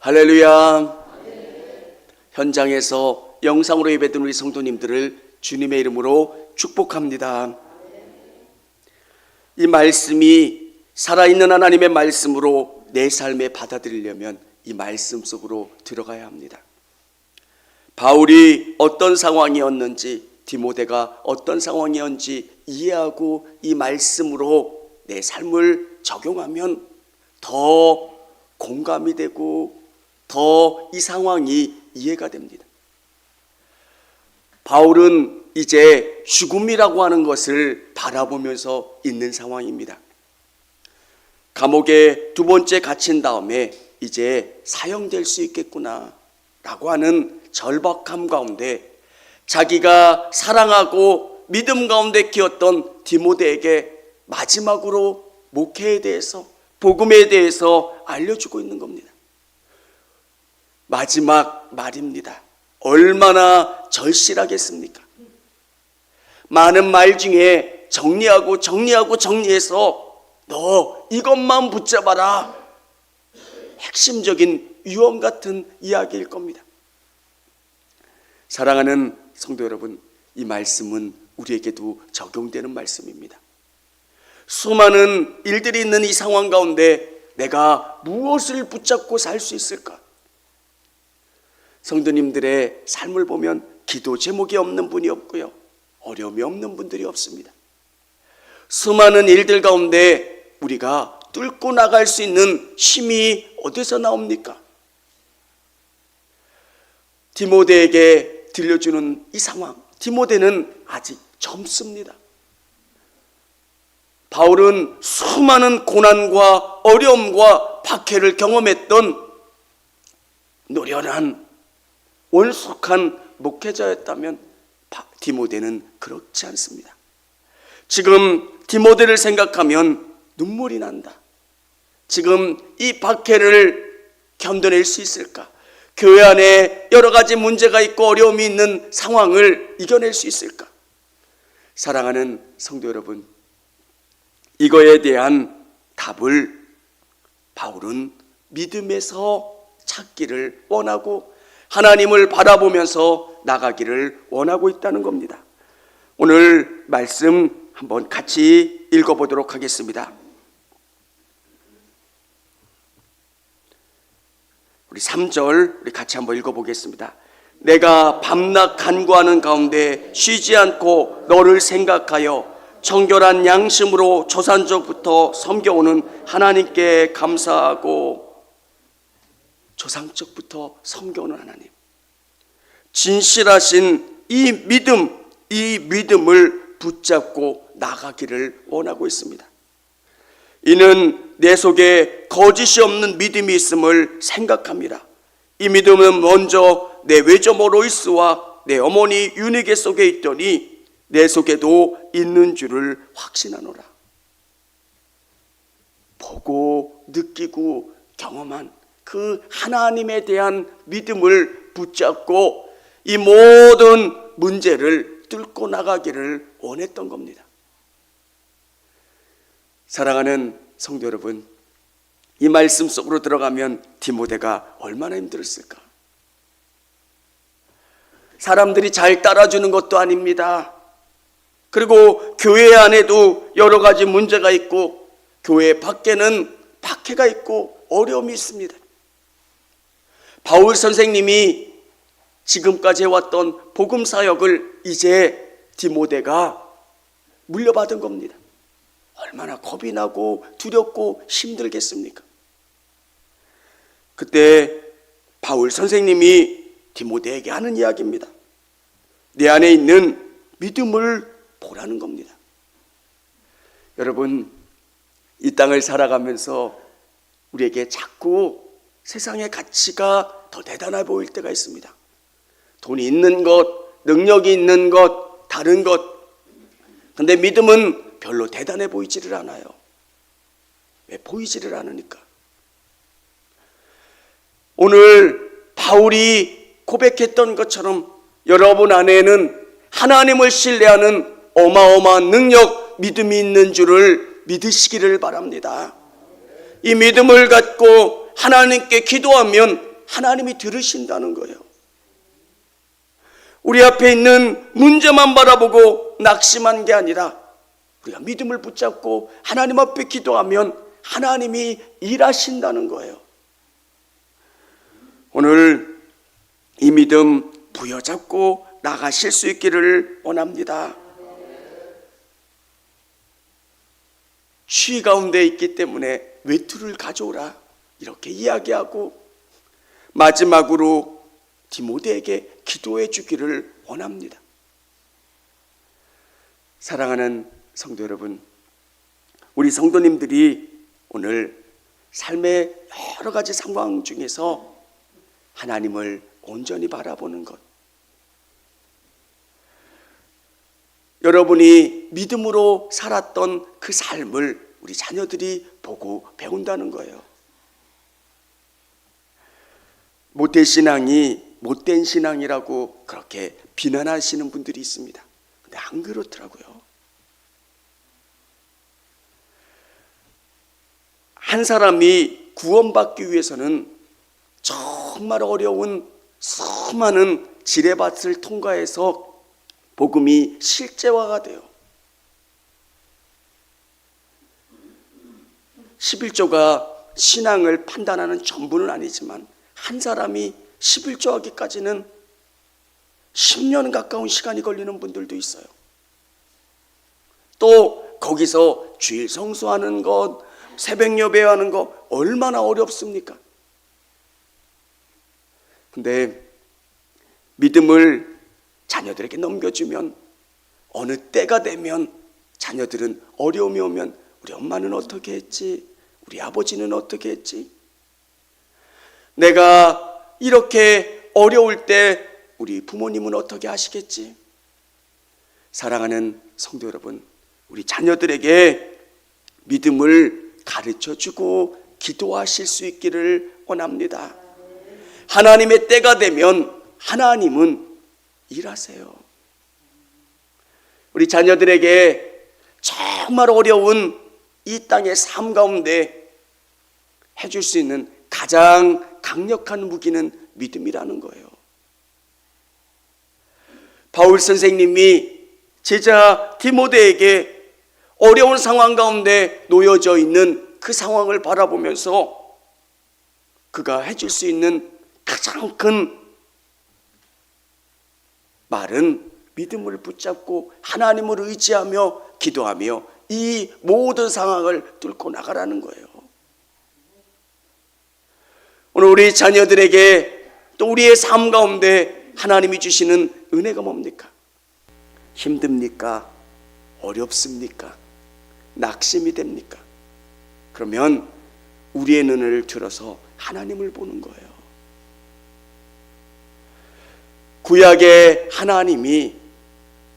할렐루야. 현장에서 영상으로 예배드리는 우리 성도님들을 주님의 이름으로 축복합니다. 이 말씀이 살아있는 하나님의 말씀으로 내 삶에 받아들이려면 이 말씀 속으로 들어가야 합니다. 바울이 어떤 상황이었는지, 디모데가 어떤 상황이었는지 이해하고 이 말씀으로 내 삶을 적용하면 더 공감이 되고 더 이 상황이 이해가 됩니다. 바울은 이제 죽음이라고 하는 것을 바라보면서 있는 상황입니다. 감옥에 두 번째 갇힌 다음에 이제 사형될 수 있겠구나 라고 하는 절박함 가운데 자기가 사랑하고 믿음 가운데 키웠던 디모데에게 마지막으로 목회에 대해서, 복음에 대해서 알려주고 있는 겁니다. 마지막 말입니다. 얼마나 절실하겠습니까? 많은 말 중에 정리해서 너 이것만 붙잡아라, 핵심적인 유언 같은 이야기일 겁니다. 사랑하는 성도 여러분, 이 말씀은 우리에게도 적용되는 말씀입니다. 수많은 일들이 있는 이 상황 가운데 내가 무엇을 붙잡고 살 수 있을까? 성도님들의 삶을 보면 기도 제목이 없는 분이 없고요, 어려움이 없는 분들이 없습니다. 수많은 일들 가운데 우리가 뚫고 나갈 수 있는 힘이 어디서 나옵니까? 디모데에게 들려주는 이 상황, 디모데는 아직 젊습니다. 바울은 수많은 고난과 어려움과 박해를 경험했던 노련한 원숙한 목회자였다면 디모데는 그렇지 않습니다. 지금 디모데를 생각하면 눈물이 난다. 지금 이 박해를 견뎌낼 수 있을까? 교회 안에 여러 가지 문제가 있고 어려움이 있는 상황을 이겨낼 수 있을까? 사랑하는 성도 여러분, 이거에 대한 답을 바울은 믿음에서 찾기를 원하고 하나님을 바라보면서 나가기를 원하고 있다는 겁니다. 오늘 말씀 한번 같이 읽어보도록 하겠습니다. 우리 3절 우리 같이 한번 읽어보겠습니다. 내가 밤낮 간구하는 가운데 쉬지 않고 너를 생각하여 청결한 양심으로 조상적부터 섬겨오는 하나님께 감사하고, 조상적부터 섬겨오는 하나님, 진실하신 이 믿음을 붙잡고 나가기를 원하고 있습니다. 이는 내 속에 거짓이 없는 믿음이 있음을 생각합니다. 이 믿음은 먼저 내 외조모 로이스와 내 어머니 유니게 속에 있더니 내 속에도 있는 줄을 확신하노라. 보고 느끼고 경험한 그 하나님에 대한 믿음을 붙잡고 이 모든 문제를 뚫고 나가기를 원했던 겁니다. 사랑하는 성도 여러분, 이 말씀 속으로 들어가면 디모데가 얼마나 힘들었을까? 사람들이 잘 따라주는 것도 아닙니다. 그리고 교회 안에도 여러 가지 문제가 있고 교회 밖에는 박해가 있고 어려움이 있습니다. 바울 선생님이 지금까지 해왔던 복음 사역을 이제 디모데가 물려받은 겁니다. 얼마나 겁이 나고 두렵고 힘들겠습니까? 그때 바울 선생님이 디모데에게 하는 이야기입니다. 내 안에 있는 믿음을 보라는 겁니다. 여러분, 이 땅을 살아가면서 우리에게 자꾸 세상의 가치가 더 대단해 보일 때가 있습니다. 돈이 있는 것, 능력이 있는 것, 다른 것. 근데 믿음은 별로 대단해 보이지를 않아요. 왜 보이지를 않으니까. 오늘 바울이 고백했던 것처럼 여러분 안에는 하나님을 신뢰하는 어마어마한 능력, 믿음이 있는 줄을 믿으시기를 바랍니다. 이 믿음을 갖고 하나님께 기도하면 하나님이 들으신다는 거예요. 우리 앞에 있는 문제만 바라보고 낙심한 게 아니라 우리가 믿음을 붙잡고 하나님 앞에 기도하면 하나님이 일하신다는 거예요. 오늘 이 믿음 부여잡고 나가실 수 있기를 원합니다. 쉬 가운데 있기 때문에 외투를 가져오라 이렇게 이야기하고 마지막으로 디모데에게 기도해 주기를 원합니다. 사랑하는 성도 여러분, 우리 성도님들이 오늘 삶의 여러 가지 상황 중에서 하나님을 온전히 바라보는 것, 여러분이 믿음으로 살았던 그 삶을 우리 자녀들이 보고 배운다는 거예요. 못된 신앙이라고 그렇게 비난하시는 분들이 있습니다. 근데 안 그렇더라고요. 한 사람이 구원받기 위해서는 정말 어려운 수많은 지뢰밭을 통과해서 복음이 실제화가 돼요. 11조가 신앙을 판단하는 전부는 아니지만 한 사람이 11조 하기까지는 10년 가까운 시간이 걸리는 분들도 있어요. 또 거기서 주일 성수하는 것, 새벽 예배하는 것 얼마나 어렵습니까? 근데 믿음을 자녀들에게 넘겨주면 어느 때가 되면 자녀들은 어려움이 오면 우리 엄마는 어떻게 했지? 우리 아버지는 어떻게 했지? 내가 이렇게 어려울 때 우리 부모님은 어떻게 하시겠지? 사랑하는 성도 여러분, 우리 자녀들에게 믿음을 가르쳐주고 기도하실 수 있기를 원합니다. 하나님의 때가 되면 하나님은 일하세요. 우리 자녀들에게 정말 어려운 이 땅의 삶 가운데 해줄 수 있는 가장 강력한 무기는 믿음이라는 거예요. 바울 선생님이 제자 디모데에게 어려운 상황 가운데 놓여져 있는 그 상황을 바라보면서 그가 해줄 수 있는 가장 큰 말은 믿음을 붙잡고 하나님을 의지하며 기도하며 이 모든 상황을 뚫고 나가라는 거예요. 오늘 우리 자녀들에게 또 우리의 삶 가운데 하나님이 주시는 은혜가 뭡니까? 힘듭니까? 어렵습니까? 낙심이 됩니까? 그러면 우리의 눈을 들어서 하나님을 보는 거예요. 구약의 하나님이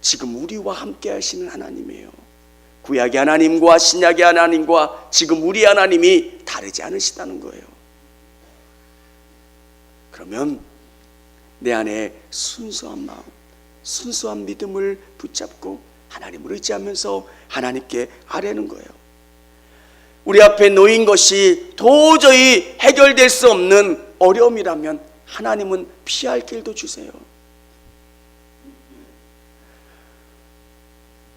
지금 우리와 함께 하시는 하나님이에요. 구약의 하나님과 신약의 하나님과 지금 우리 하나님이 다르지 않으시다는 거예요. 그러면 내 안에 순수한 마음, 순수한 믿음을 붙잡고 하나님을 의지하면서 하나님께 아뢰는 거예요. 우리 앞에 놓인 것이 도저히 해결될 수 없는 어려움이라면 하나님은 피할 길도 주세요.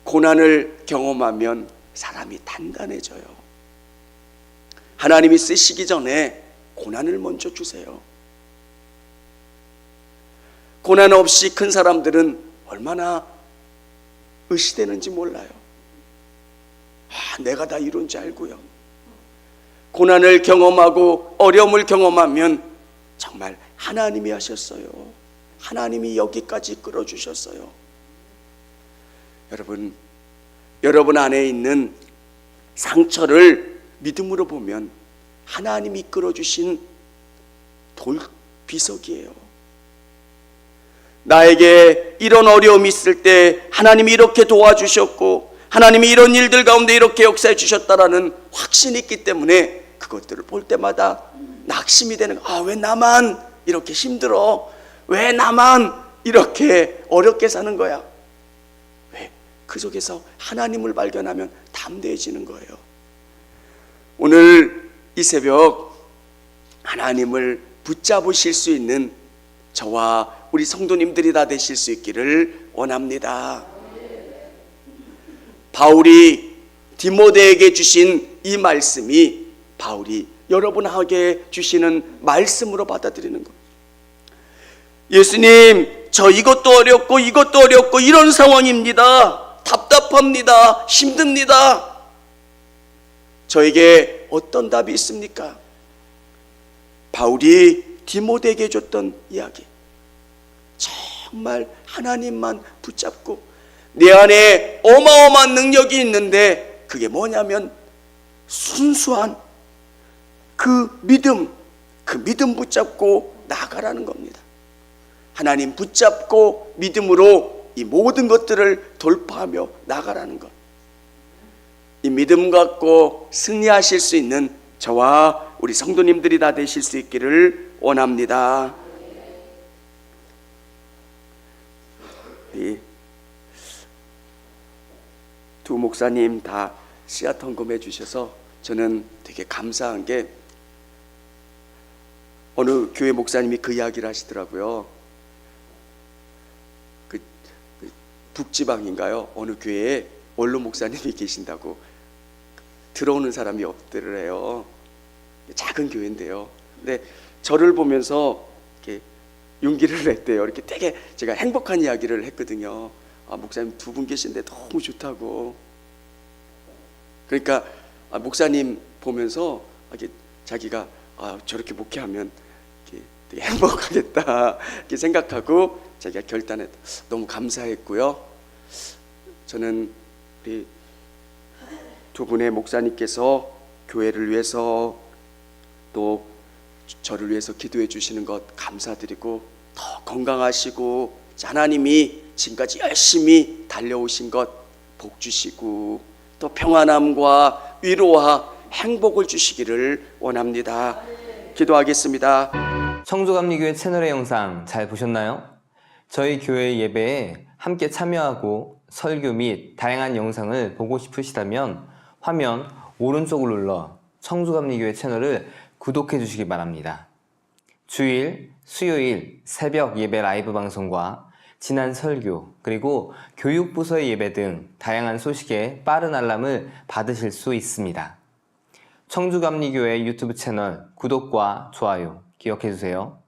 고난을 경험하면 사람이 단단해져요. 하나님이 쓰시기 전에 고난을 먼저 주세요. 고난 없이 큰 사람들은 얼마나 의시되는지 몰라요. 내가 다 이룬 줄 알고요. 고난을 경험하고 어려움을 경험하면 정말 하나님이 하셨어요. 하나님이 여기까지 끌어주셨어요. 여러분 안에 있는 상처를 믿음으로 보면 하나님이 끌어주신 돌비석이에요. 나에게 이런 어려움이 있을 때 하나님이 이렇게 도와주셨고 하나님이 이런 일들 가운데 이렇게 역사해 주셨다라는 확신이 있기 때문에 그것들을 볼 때마다 낙심이 되는 거예요. 왜 나만 이렇게 힘들어? 왜 나만 이렇게 어렵게 사는 거야? 왜? 그 속에서 하나님을 발견하면 담대해지는 거예요. 오늘 이 새벽 하나님을 붙잡으실 수 있는 저와 우리 성도님들이 다 되실 수 있기를 원합니다. 바울이 디모데에게 주신 이 말씀이 바울이 여러분에게 주시는 말씀으로 받아들이는 것. 예수님, 저 이것도 어렵고 이것도 어렵고 이런 상황입니다. 답답합니다. 힘듭니다. 저에게 어떤 답이 있습니까? 바울이 디모데에게 줬던 이야기. 정말 하나님만 붙잡고 내 안에 어마어마한 능력이 있는데 그게 뭐냐면 순수한 그 믿음 붙잡고 나아가라는 겁니다. 하나님 붙잡고 믿음으로 이 모든 것들을 돌파하며 나아가라는 것. 이 믿음 갖고 승리하실 수 있는 저와 우리 성도님들이 다 되실 수 있기를 원합니다. 이 두 목사님 다 씨앗 헌금해 주셔서 저는 되게 감사한 게 어느 교회 목사님이 그 이야기를 하시더라고요. 그 북지방인가요? 어느 교회에 원로 목사님이 계신다고 들어오는 사람이 없더래요. 작은 교회인데요. 근데 저를 보면서 이렇게 용기를 냈대요. 이렇게 되게 제가 행복한 이야기를 했거든요. 목사님 두 분 계신데 너무 좋다고. 그러니까 목사님 보면서 이렇게 자기가 저렇게 목회하면 이렇게 되게 행복하겠다 이렇게 생각하고 자기가 결단했다. 너무 감사했고요. 저는 우리 두 분의 목사님께서 교회를 위해서 또 저를 위해서 기도해 주시는 것 감사드리고 더 건강하시고 하나님이 지금까지 열심히 달려오신 것 복 주시고 또 평안함과 위로와 행복을 주시기를 원합니다. 기도하겠습니다. 청주감리교회 채널의 영상 잘 보셨나요? 저희 교회 예배에 함께 참여하고 설교 및 다양한 영상을 보고 싶으시다면 화면 오른쪽을 눌러 청주감리교회 채널을 구독해 주시기 바랍니다. 주일, 수요일 새벽 예배 라이브 방송과 지난 설교, 그리고 교육부서의 예배 등 다양한 소식에 빠른 알람을 받으실 수 있습니다. 청주감리교회 유튜브 채널 구독과 좋아요 기억해 주세요.